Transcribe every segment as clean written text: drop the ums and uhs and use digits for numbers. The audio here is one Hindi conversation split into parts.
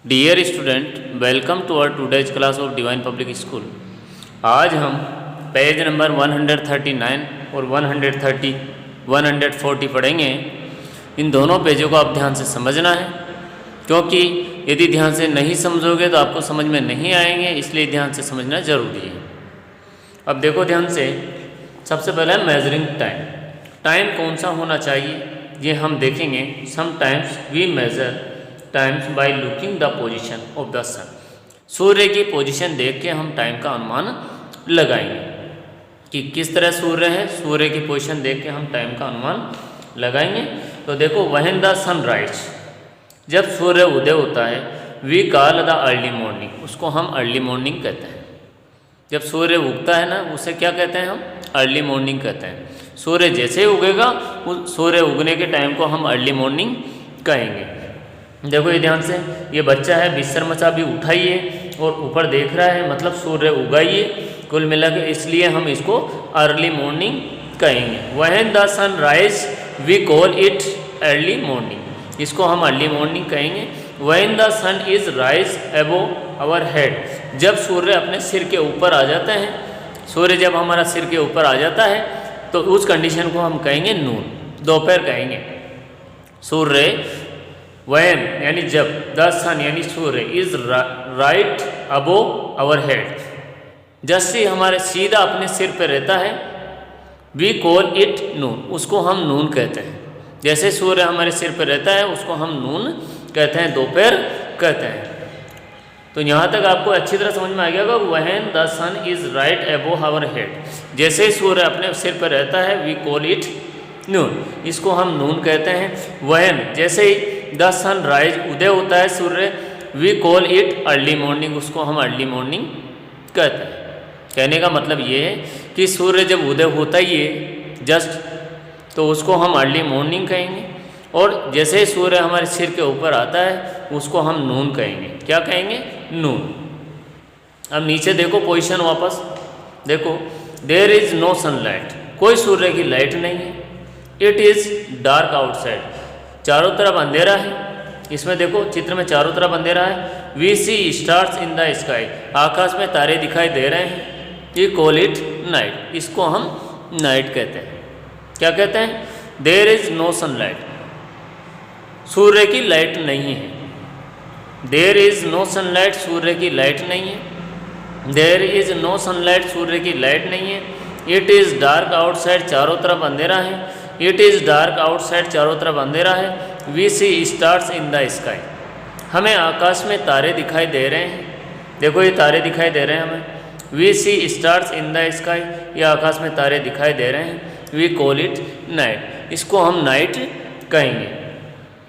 Dear student, welcome to our today's class of divine public school. आज हम पेज नंबर 139 और 140 पढ़ेंगे। इन दोनों पेजों को आप ध्यान से समझना है, क्योंकि यदि ध्यान से नहीं समझोगे तो आपको समझ में नहीं आएंगे, इसलिए ध्यान से समझना ज़रूरी है। अब देखो ध्यान से, सबसे पहले है मेजरिंग टाइम। टाइम कौन सा होना चाहिए ये हम देखेंगे। Sometimes we measure times by looking the position of the sun. सूर्य की पोजीशन देख के हम टाइम का अनुमान लगाएंगे कि किस तरह सूर्य है। सूर्य की पोजीशन देख के हम टाइम का अनुमान लगाएंगे। तो देखो, व्हेन द सन राइज, जब सूर्य उदय होता है, we call the early morning, उसको हम अर्ली मॉर्निंग कहते हैं। जब सूर्य उगता है ना, उसे क्या कहते हैं हम? अर्ली मॉर्निंग कहते हैं। सूर्य जैसे ही उगेगा, उस सूर्य उगने के टाइम को हम अर्ली मॉर्निंग कहेंगे। देखो ये ध्यान से, ये बच्चा है, बिस्तर मचा भी उठाइए और ऊपर देख रहा है, मतलब सूर्य उगाइए। कुल मिला के इसलिए हम इसको अर्ली मॉर्निंग कहेंगे। When the sun rise we call it early morning, इसको हम अर्ली मॉर्निंग कहेंगे। When the sun is rise above our head, जब सूर्य अपने सिर के ऊपर आ जाता है, सूर्य जब हमारा सिर के ऊपर आ जाता है तो उस कंडीशन को हम कहेंगे नून, दोपहर कहेंगे। सूर्य वैन यानी जब, द सन यानी सूर्य, is right above our head, जैसे हमारे सीधा अपने सिर पर रहता है, वी कॉल इट नून, उसको हम नून कहते हैं। जैसे सूर्य हमारे सिर पर रहता है उसको हम नून कहते हैं, दोपहर कहते हैं। तो यहाँ तक आपको अच्छी तरह समझ में आ गया होगा। When the sun is right above our head, जैसे सूर्य अपने सिर पर रहता है, वी कॉल इट नून, इसको हम नून कहते हैं। व्हेन जैसे ही द सन राइज, उदय होता है सूर्य, we call it early morning, उसको हम अर्ली मॉर्निंग कहते हैं। कहने का मतलब ये है कि सूर्य जब उदय होता ही है जस्ट, तो उसको हम अर्ली मॉर्निंग कहेंगे। और जैसे ही सूर्य हमारे सिर के ऊपर आता है उसको हम नून कहेंगे। क्या कहेंगे? नून। अब नीचे देखो पोजीशन वापस देखो, देयर इज नो सनलाइट, कोई सूर्य की लाइट नहीं है। इट इज़ डार्क आउटसाइड, चारों तरफ अंधेरा है। इसमें देखो चित्र में चारों तरफ अंधेरा है। We see stars in the sky, आकाश में तारे दिखाई दे रहे हैं। वी कॉल इट नाइट, इसको हम नाइट कहते हैं। क्या कहते हैं? देयर इज नो सनलाइट, सूर्य की लाइट नहीं है। देयर इज नो सनलाइट, सूर्य की लाइट नहीं है। देयर इज नो सनलाइट, सूर्य की लाइट नहीं है। इट इज़ डार्क आउटसाइड, चारों तरफ अंधेरा है। इट इज़ डार्क आउटसाइड, चारों तरफ अंधेरा है। We see stars in the sky, हमें आकाश में तारे दिखाई दे रहे हैं। देखो ये तारे दिखाई दे रहे हैं हमें। We see stars in the sky, ये आकाश में तारे दिखाई दे रहे हैं। वी कॉल इट नाइट, इसको हम नाइट कहेंगे।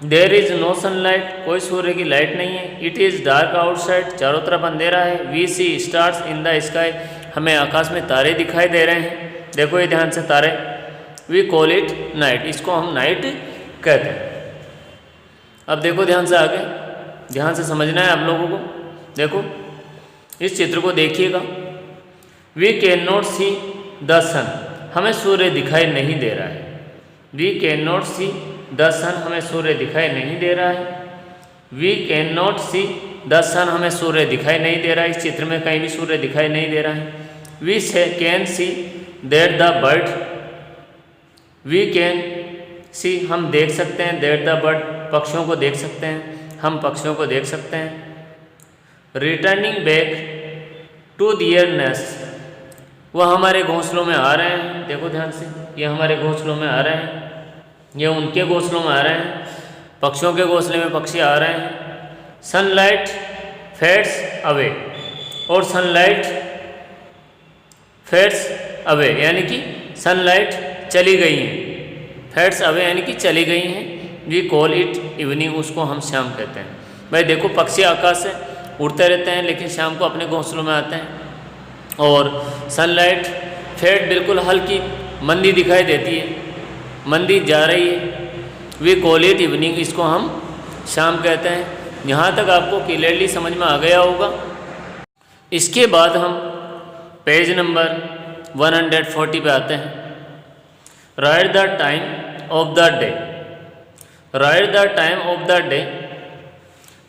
देयर इज़ नो सनलाइट, कोई सूर्य की लाइट नहीं है। इट इज़ डार्क आउटसाइड, चारों तरफ अंधेरा है। We see stars in the sky, हमें आकाश में तारे दिखाई दे रहे हैं। देखो ये ध्यान से तारे। वी कॉल इट नाइट, इसको हम नाइट कहते हैं। अब देखो ध्यान से आगे, ध्यान से समझना है आप लोगों को। देखो इस चित्र को देखिएगा। We can not see the sun, हमें सूर्य दिखाई नहीं दे रहा है। We can not see the sun, हमें सूर्य दिखाई नहीं दे रहा है। We can not see the sun, हमें सूर्य दिखाई नहीं दे रहा है। इस चित्र में कहीं भी सूर्य दिखाई नहीं दे रहा है। We can see that the bird, we can see, हम देख सकते हैं, दैट द बर्ड, पक्षियों को देख सकते हैं, हम पक्षियों को देख सकते हैं। Returning back to their nest, वह हमारे घोंसलों में आ रहे हैं। देखो ध्यान से, ये हमारे घोंसलों में आ रहे हैं, ये उनके घोंसलों में आ रहे हैं। पक्षियों के घोंसले में पक्षी आ रहे हैं। सनलाइट फेड्स अवे, और सनलाइट फेड्स अवे यानी कि सनलाइट चली गई हैं। फेड्स अवे यानी कि चली गई हैं। वी कॉल इट इवनिंग, उसको हम शाम कहते हैं। भाई देखो, पक्षी आकाश से उड़ते रहते हैं लेकिन शाम को अपने घोंसलों में आते हैं। और सनलाइट फेड, बिल्कुल हल्की मंदी दिखाई देती है, मंदी जा रही है। वी कॉल इट इवनिंग, इसको हम शाम कहते हैं। यहाँ तक आपको क्लियरली समझ में आ गया होगा। इसके बाद हम पेज नंबर 140 पे आते हैं। Right the time of the day, right the time of the day,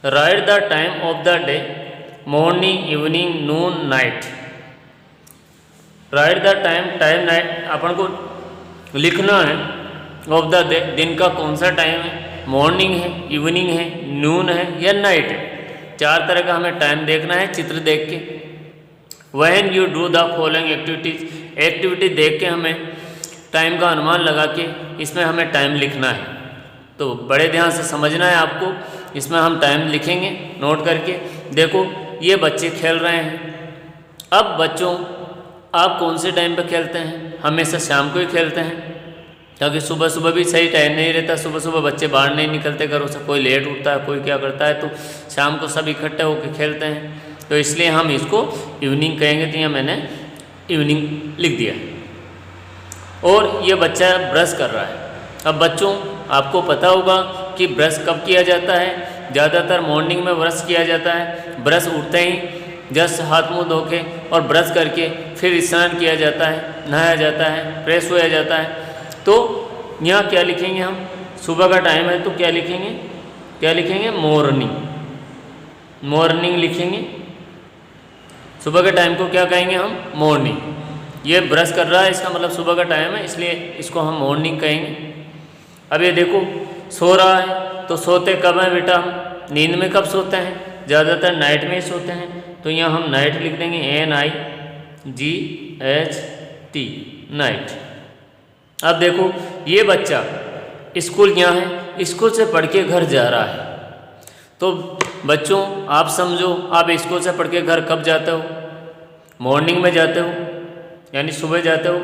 right the time of the day, morning, evening, noon, night. Right the time night अपन को लिखना है। ऑफ द डे, दिन का कौन सा टाइम है, मॉर्निंग है, इवनिंग है, नून है या नाइट है। 4 तरह का हमें टाइम देखना है चित्र देख के। When you do the following activities, activity देख के हमें टाइम का अनुमान लगा के इसमें हमें टाइम लिखना है। तो बड़े ध्यान से समझना है आपको। इसमें हम टाइम लिखेंगे नोट करके। देखो ये बच्चे खेल रहे हैं। अब बच्चों, आप कौन से टाइम पे खेलते हैं? हमेशा शाम को ही खेलते हैं, क्योंकि सुबह सुबह भी सही टाइम नहीं रहता। सुबह सुबह बच्चे बाहर नहीं निकलते घरों से, कोई लेट उठता है, कोई क्या करता है, तो शाम को सब इकट्ठे होकर खेलते हैं। तो इसलिए हम इसको इवनिंग कहेंगे। तो यहाँ मैंने इवनिंग लिख दिया। और ये बच्चा ब्रश कर रहा है। अब बच्चों, आपको पता होगा कि ब्रश कब किया जाता है। ज़्यादातर मॉर्निंग में ब्रश किया जाता है। ब्रश उठते ही जस्ट हाथ मुंह धो के और ब्रश करके फिर स्नान किया जाता है, नहाया जाता है, फ्रेश होया जाता है। तो यहाँ क्या लिखेंगे हम? सुबह का टाइम है तो क्या लिखेंगे? क्या लिखेंगे? मॉर्निंग। मॉर्निंग लिखेंगे। सुबह के टाइम को क्या कहेंगे हम? मॉर्निंग। ये ब्रश कर रहा है, इसका मतलब सुबह का टाइम है, इसलिए इसको हम मॉर्निंग कहेंगे। अब ये देखो सो रहा है, तो सोते कब हैं बेटा? हम नींद में कब सोते हैं? ज़्यादातर नाइट में ही सोते हैं। तो यहाँ हम नाइट लिख देंगे, NIGHT, नाइट। अब देखो ये बच्चा स्कूल यहाँ है, स्कूल से पढ़ के घर जा रहा है। तो बच्चों आप समझो, आप स्कूल से पढ़ के घर कब जाते हो? मॉर्निंग में जाते हो, यानी सुबह जाते हो,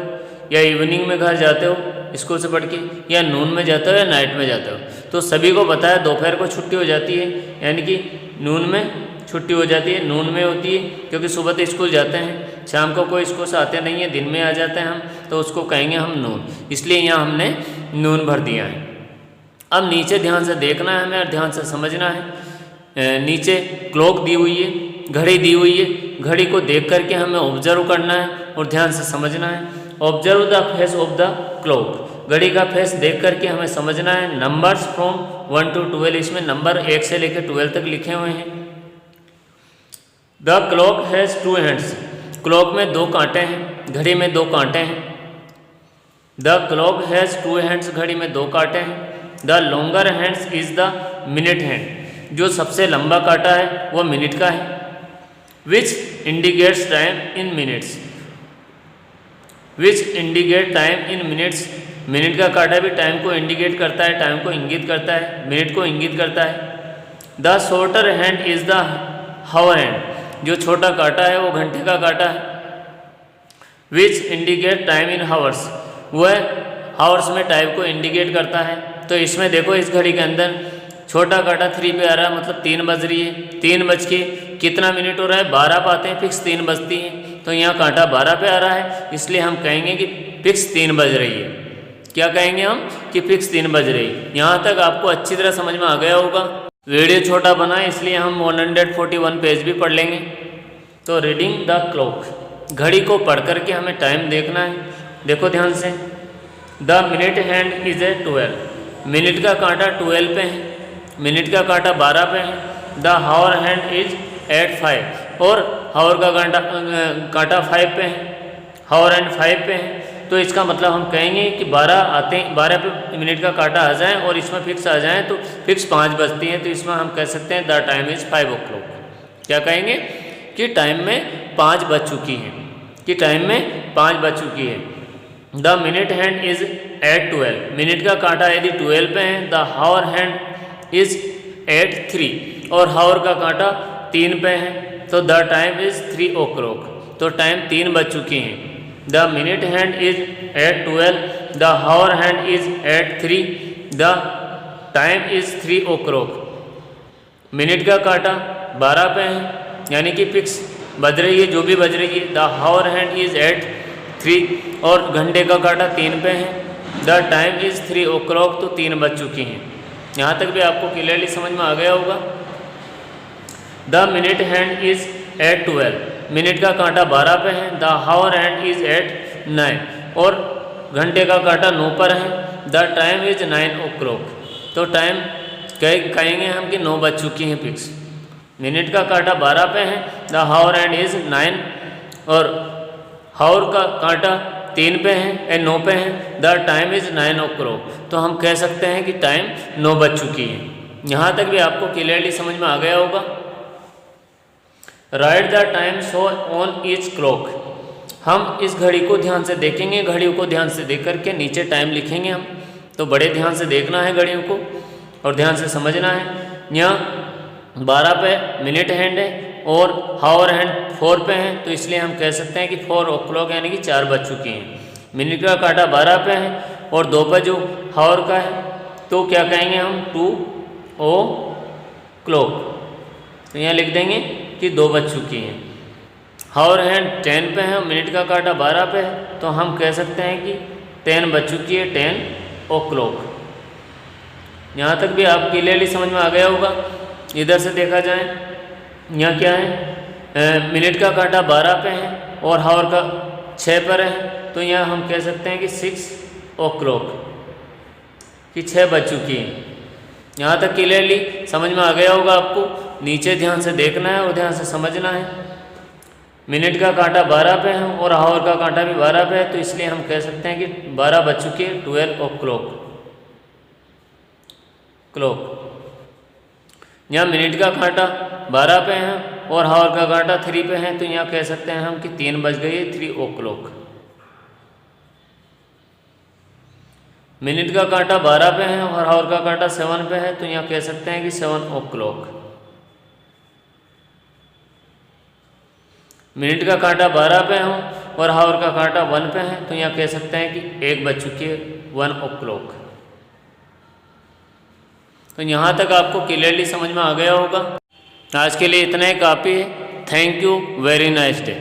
या इवनिंग में घर जाते हो स्कूल से पढ़ के, या नून में जाते हो, या नाइट में जाते हो। तो सभी को पता है दोपहर को छुट्टी हो जाती है, यानी कि नून में छुट्टी हो जाती है, नून में होती है, क्योंकि सुबह तो स्कूल जाते हैं, शाम को कोई स्कूल से आते नहीं है, दिन में आ जाते हैं हम, तो उसको कहेंगे हम नून। इसलिए यहाँ हमने नून भर दिया है। अब नीचे ध्यान से देखना है हमें और ध्यान से समझना है। नीचे क्लॉक दी हुई है, घड़ी दी हुई है। घड़ी को देख करके हमें ऑब्जर्व करना है और ध्यान से समझना है। Observe the face of the clock, घड़ी का फेस देख करके हमें समझना है। नंबर्स फ्रॉम 1 to 12, इसमें नंबर 1 से लेकर 12 तक लिखे हुए हैं। The clock has 2 hands, clock में 2 कांटे हैं, घड़ी में 2 कांटे हैं। द क्लॉक हैज़ 2 हैंड्स, घड़ी में 2 कांटे हैं। The longer hands is the minute hand, जो सबसे लंबा कांटा है वो मिनट का है। Which indicates time in minutes, which indicate time in minutes, minute का कांटा भी टाइम को इंडिकेट करता है, टाइम को इंगित करता है, मिनट को इंगित करता है। The shorter hand is the hour hand, जो छोटा कांटा है वो घंटे का कांटा है। Which indicate time in hours, वह हावर्स में टाइम को इंडिकेट करता है। तो इसमें देखो इस घड़ी के अंदर छोटा कांटा 3 पे आ रहा है, मतलब 3 बज रही है। 3 बज के कितना मिनट हो रहा है? 12 पाते हैं, फिक्स 3 बजती है। तो यहाँ कांटा 12 पे आ रहा है, इसलिए हम कहेंगे कि फिक्स 3 बज रही है। क्या कहेंगे हम? कि फिक्स 3 बज रही है। यहाँ तक आपको अच्छी तरह समझ में आ गया होगा। वीडियो छोटा बना है इसलिए हम 141 पेज भी पढ़ लेंगे। तो रीडिंग द क्लॉक, घड़ी को पढ़ करके हमें टाइम देखना है। देखो ध्यान से, the minute hand is a 12, minute का कांटा 12 पे है, मिनट का कांटा 12 पे है। The hour hand is at 5, और हावर का कांटा 5 पे है, हावर हैंड 5 पे है। तो इसका मतलब हम कहेंगे कि 12 आते हैं, 12 पे मिनट का कांटा आ जाए और इसमें फिक्स आ जाए तो फिक्स 5 बजती हैं। तो इसमें हम कह सकते हैं द टाइम इज़ 5 o'clock। क्या कहेंगे? कि टाइम में 5 बज चुकी है, कि टाइम में 5 बज चुकी है। The minute hand is at 12, minute का कांटा यदि 12 पे है। The hour hand is at 3, और हावर का कांटा 3 पे है। तो द टाइम इज़ 3 o'clock, तो टाइम 3 बज चुकी हैं। The minute hand is at 12, the hour hand is at 3, the time is 3 o'clock। Minute का कांटा 12 पे है, यानी कि फिक्स बज रही है, जो भी बज रही है। The hour hand is at 3, और घंटे का कांटा 3 पे है। द टाइम इज 3 o'clock, तो 3 बज चुकी हैं। यहाँ तक भी आपको क्लियरली समझ में आ गया होगा। The minute hand is at 12, minute का कांटा 12 पे है। The hour hand is at 9, और घंटे का कांटा 9 पर है। द टाइम इज 9 o'clock, तो टाइम कहेंगे हम कि 9 बज चुकी हैं फिक्स। मिनट का कांटा 12 पे है, द हावर हैंड इज 9, और हावर का कांटा 3 पे है 9 पे है, द टाइम इज 9 o'clock। तो हम कह सकते हैं कि टाइम 9 बज चुकी है। यहाँ तक भी आपको क्लियरली समझ में आ गया होगा। Right the time show on each clock. हम इस घड़ी को ध्यान से देखेंगे, घड़ियों को ध्यान से देख करके नीचे टाइम लिखेंगे हम। तो बड़े ध्यान से देखना है घड़ियों को और ध्यान से समझना है। यहाँ 12 पे मिनट हैंड है और हावर हैंड 4 पे है, तो इसलिए हम कह सकते हैं कि 4 o'clock यानी कि 4 बज चुकी हैं। मिनट का कांटा 12 पे है और 2 पे जो हावर का है, तो क्या कहेंगे हम 2 o'clock। तो यहाँ लिख देंगे कि 2 बज चुकी हैं। हावर हैंड 10 पे है और मिनट का कांटा 12 पे है, तो हम कह सकते हैं कि 10 बज चुकी है, 10 o'clock। यहाँ तक भी आप क्लियरली समझ में आ गया होगा। इधर से देखा जाए, यहाँ क्या है, मिनट का कांटा 12 पे है और हावर का 6 पर है, तो यहाँ हम कह सकते हैं कि 6 o'clock, कि 6 बज चुकी है। यहाँ तक क्लियरली समझ में आ गया होगा आपको। नीचे ध्यान से देखना है और ध्यान से समझना है। मिनट का कांटा 12 पे है और हावर का कांटा भी 12 पे है, तो इसलिए हम कह सकते हैं कि 12 बज चुकी है, 12 o'clock क्लॉक। यहाँ मिनट का कांटा 12 पे है और हावर का कांटा 3 पे है, तो यहाँ कह सकते हैं हम कि 3 बज गई है, 3 o'clock। मिनट का कांटा 12 पे है और हावर का कांटा 7 पे है, तो यहाँ कह सकते हैं कि 7 o'clock। मिनट का कांटा 12 पे हो और हावर का कांटा 1 पे है, तो यहाँ कह सकते हैं कि 1 बज चुकी है, 1 o'clock। तो यहाँ तक आपको क्लियरली समझ में आ गया होगा। आज के लिए इतना ही काफ़ी है। Thank you, very nice day.